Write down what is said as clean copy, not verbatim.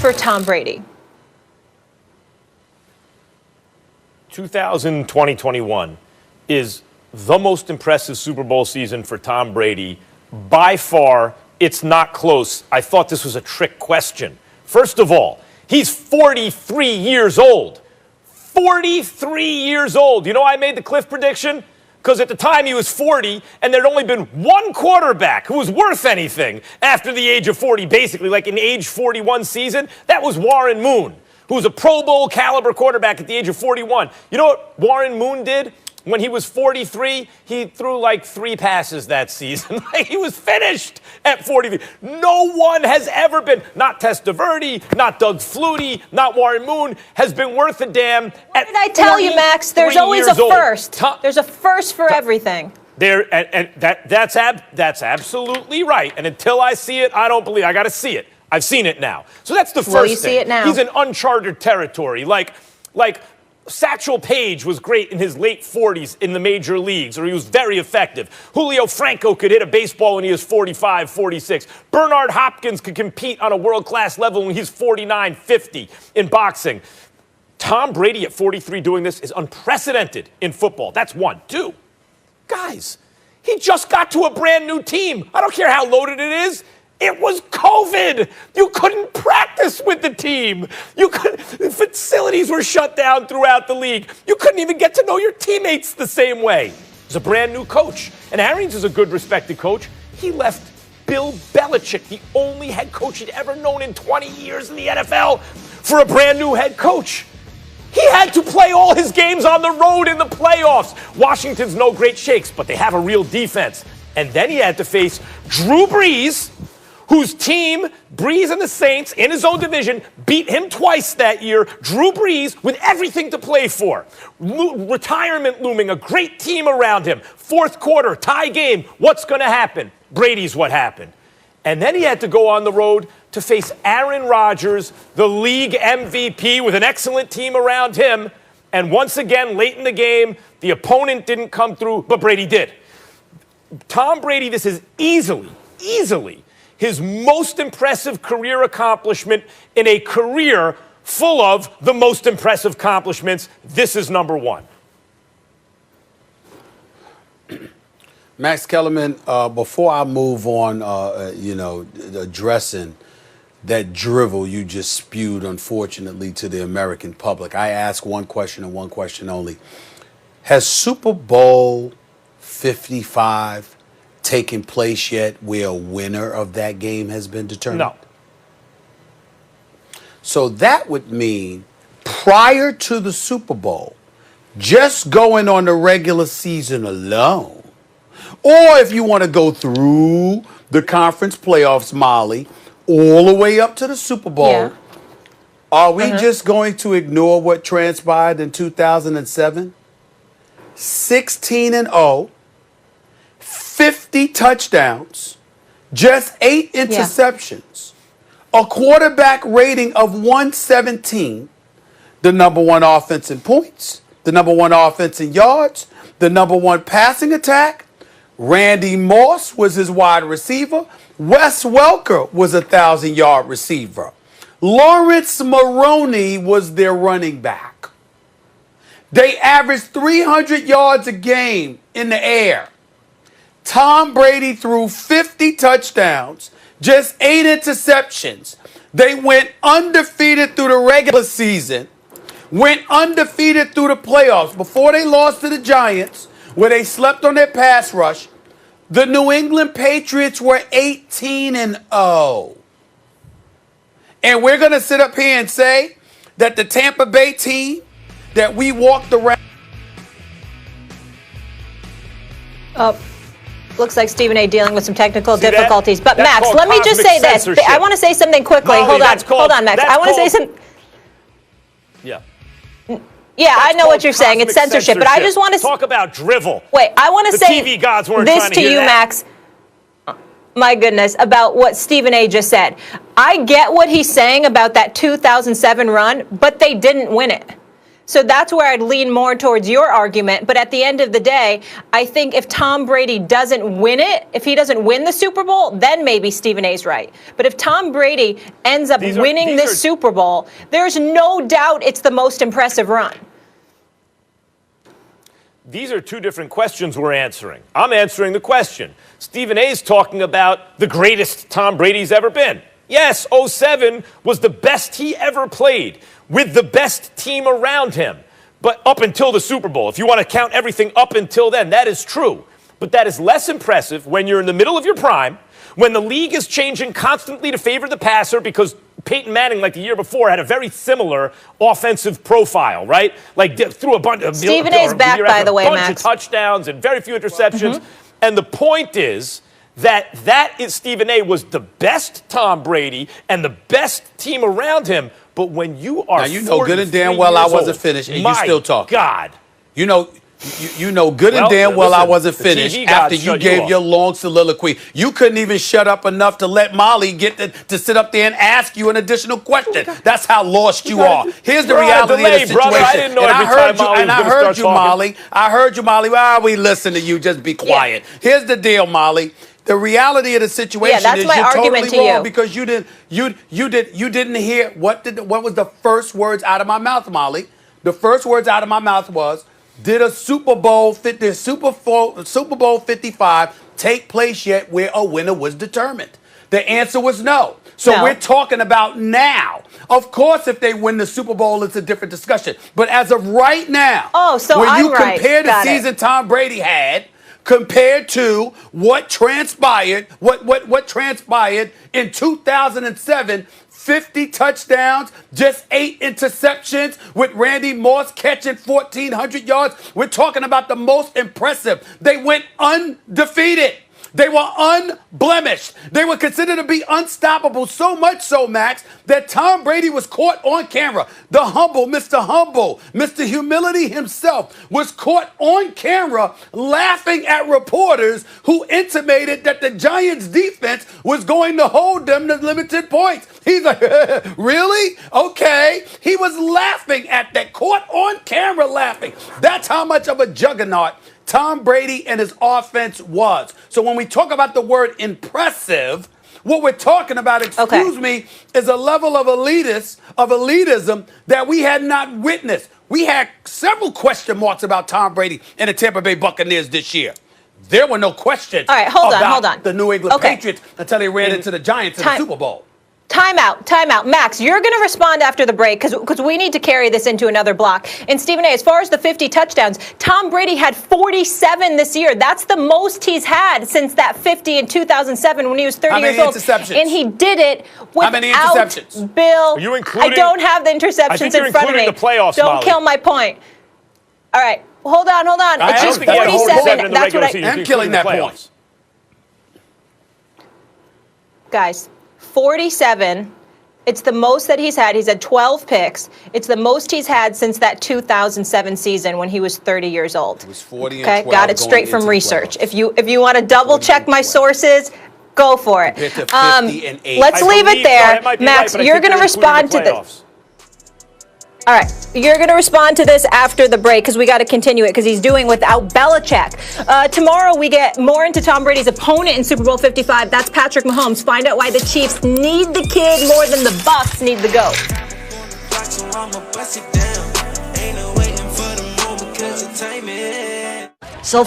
for Tom Brady? 2020-21 is the most impressive Super Bowl season for Tom Brady. By far, it's not close. I thought this was a trick question. First of all, he's 43 years old. 43 years old. You know why I made the Cliff prediction? Because at the time he was 40, and there'd only been one quarterback who was worth anything after the age of 40, basically, like an age 41 season. That was Warren Moon, who was a Pro Bowl caliber quarterback at the age of 41. You know what Warren Moon did? When he was 43, he threw like 3 passes that season. He was finished at 43. No one has ever been, not Testaverde, not Doug Flutie, not Warren Moon, has been worth a damn. What did I tell you, Max? There's always a first. There's a first for everything. That's absolutely right. And until I see it, I don't believe. I got to see it. I've seen it now. So that's the first thing. You see it now. He's in uncharted territory. Like Satchel Paige was great in his late 40s in the major leagues, or he was very effective. Julio Franco could hit a baseball when he was 45, 46. Bernard Hopkins could compete on a world-class level when he's 49, 50 in boxing. Tom Brady at 43 doing this is unprecedented in football. That's one. 2, guys, he just got to a brand new team. I don't care how loaded it is. It was COVID. You couldn't practice with the team. The facilities were shut down throughout the league. You couldn't even get to know your teammates the same way. He's a brand new coach. And Arians is a good, respected coach. He left Bill Belichick, the only head coach he'd ever known in 20 years in the NFL, for a brand new head coach. He had to play all his games on the road in the playoffs. Washington's no great shakes, but they have a real defense. And then he had to face Drew Brees, whose team, Brees and the Saints, in his own division, beat him twice that year. Drew Brees with everything to play for. Retirement looming, a great team around him. Fourth quarter, tie game. What's going to happen? Brady's what happened. And then he had to go on the road to face Aaron Rodgers, the league MVP, with an excellent team around him. And once again, late in the game, the opponent didn't come through, but Brady did. Tom Brady, this is easily his most impressive career accomplishment in a career full of the most impressive accomplishments. This is number 1. Max Kellerman, before I move on, addressing that drivel you just spewed, unfortunately, to the American public, I ask one question and one question only. Has Super Bowl 55 taken place yet where a winner of that game has been determined? No. So that would mean prior to the Super Bowl, just going on the regular season alone, or if you want to go through the conference playoffs, Molly, all the way up to the Super Bowl, are we just going to ignore what transpired in 2007? 16-0. 50 touchdowns, just 8 interceptions, a quarterback rating of 117, the number 1 offense in points, the number 1 offense in yards, the number 1 passing attack. Randy Moss was his wide receiver. Wes Welker was a 1,000-yard receiver. Lawrence Maroney was their running back. They averaged 300 yards a game in the air. Tom Brady threw 50 touchdowns, just 8 interceptions. They went undefeated through the regular season, went undefeated through the playoffs. Before they lost to the Giants, where they slept on their pass rush, the New England Patriots were 18-0. And we're going to sit up here and say that the Tampa Bay team that we walked around. Looks like Stephen A. dealing with some technical difficulties. But Max, let me just say this. Censorship. I want to say something quickly. Molly, Hold on, Max. I want to say something. Yeah. Yeah, I know what you're saying. It's censorship. But I just want to talk about drivel. Wait, I want to say TV gods weren't this trying to hear you, that. Max. My goodness, about what Stephen A. just said. I get what he's saying about that 2007 run, but they didn't win it. So that's where I'd lean more towards your argument. But at the end of the day, I think if Tom Brady doesn't win it, if he doesn't win the Super Bowl, then maybe Stephen A's right. But if Tom Brady ends up winning this Super Bowl, there's no doubt it's the most impressive run. These are two different questions we're answering. I'm answering the question. Stephen A's talking about the greatest Tom Brady's ever been. Yes, 07 was the best he ever played with the best team around him. But up until the Super Bowl, if you want to count everything up until then, that is true. But that is less impressive when you're in the middle of your prime, when the league is changing constantly to favor the passer because Peyton Manning, like the year before, had a very similar offensive profile, right? Like threw a bunch of Stephen A's back, by the way, Max. Of touchdowns and very few interceptions. And the point is that Stephen A was the best Tom Brady and the best team around him. But when you are, now you know good and damn well I wasn't finished, and you still talking. God, you know good and damn well I wasn't finished after you gave your long soliloquy. You couldn't even shut up enough to let Molly get to sit up there and ask you an additional question. That's how lost you are. Here's the reality of the situation. Brother, I didn't know and I heard you, Molly. I heard you, Molly. Well, we listen to you. Just be quiet. Yeah. Here's the deal, Molly. The reality of the situation is you're totally wrong because you didn't hear what was the first words out of my mouth, Molly. The first words out of my mouth was, did a Super Bowl 55 take place yet where a winner was determined? The answer was no. So we're talking about now. Of course, if they win the Super Bowl, it's a different discussion. But as of right now, when you compare the season Tom Brady had compared to what transpired, what transpired in 2007, 50 touchdowns, just 8 interceptions, with Randy Moss catching 1,400 yards. We're talking about the most impressive. They went undefeated. They were unblemished. They were considered to be unstoppable, so much so, Max, that Tom Brady was caught on camera. The humble, Mr. Humility himself was caught on camera laughing at reporters who intimated that the Giants' defense was going to hold them to limited points. He's like, really? Okay. He was laughing at that, caught on camera laughing. That's how much of a juggernaut Tom Brady and his offense was. So when we talk about the word impressive, what we're talking about, excuse me, is a level of elitism that we had not witnessed. We had several question marks about Tom Brady and the Tampa Bay Buccaneers this year. There were no questions about the New England Patriots until they ran into the Giants in the Super Bowl. Time out. Max, you're going to respond after the break because we need to carry this into another block. And Stephen A., as far as the 50 touchdowns, Tom Brady had 47 this year. That's the most he's had since that 50 in 2007 when he was 30 years old. Interceptions? And he did it without How many interceptions? Bill. Are you including, I don't have the interceptions in front of me. The playoffs, don't kill my point. All right. Hold on. It's just 47. That's what I'm killing that point. Guys. 47. It's the most that he's had. He's had 12 picks. It's the most he's had since that 2007 season when he was 30 years old. It was 40 and 12 got it straight from research. If you want to double check my sources, go for it. 50 and 8. Let's leave it there. Max, you're going to respond to this. All right, you're going to respond to this after the break because we got to continue it because he's doing without Belichick. Tomorrow we get more into Tom Brady's opponent in Super Bowl 55. That's Patrick Mahomes. Find out why the Chiefs need the kid more than the Bucs need the GOAT. So